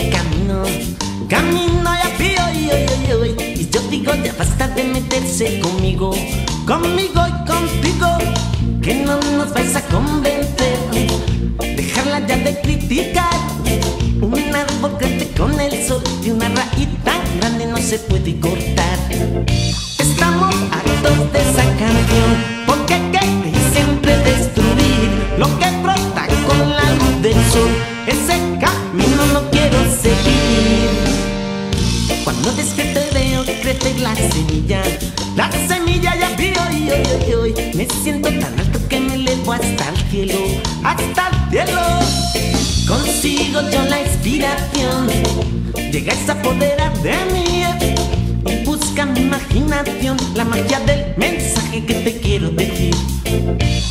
camino, camino ya pío, y yo digo ya basta de meterse conmigo, conmigo y contigo, que no nos vais a convencer. Dejarla ya de criticar, un árbol crece con el sol y una raíz tan grande no se puede cortar. Estamos hartos de esa canción, porque queréis siempre destruir lo que brota con la luz del sol. Ese camino no quiero seguir. Cuando despierto veo crecer la semilla ya vi hoy. Me siento tan alto que me elevo hasta el cielo, hasta el cielo. Consigo yo la inspiración, llegáis a apoderar de mí y busca mi imaginación la magia del mensaje que te quiero decir.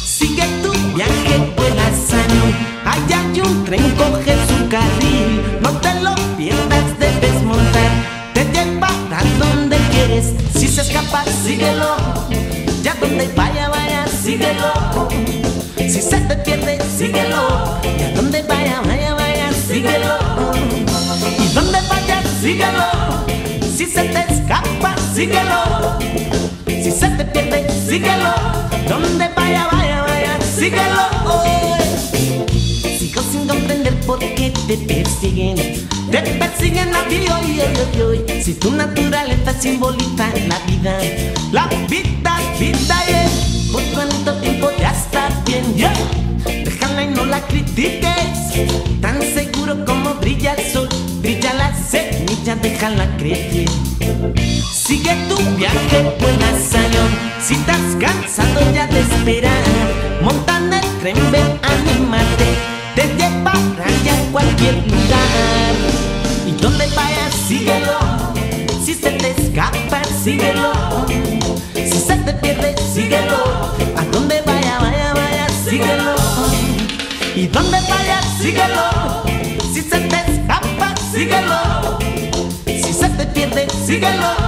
Sigue tu viaje, vuela sano, allá hay un tren, coge su carril, no te lo pierdas, debes montar, te llevará donde quieres. Si se escapa, síguelo, ya donde vaya, síguelo. Si se te pierde, síguelo, y a donde vaya, síguelo. Y donde vaya, síguelo. Si se te escapa, síguelo. Si se te pierde, síguelo. Donde vaya, síguelo. Sigo sin comprender por qué te persiguen a mí hoy. Si tu naturaleza simboliza la vida, por cuánto tiempo ya está bien, yeah. Déjala y no la critiques, tan seguro como brilla el sol, brilla la semilla, déjala crecer. Sigue tu viaje, vuela Sayón, si estás cansado ya de esperar, monta en el tren, ven, anímate, te llevará ya a cualquier lugar. Y donde vayas, síguelo, si se te escapa, síguelo. Si se te pierde, síguelo, a donde vaya, síguelo. Y donde vaya, síguelo, si se te escapa, síguelo. Si se te pierde, síguelo.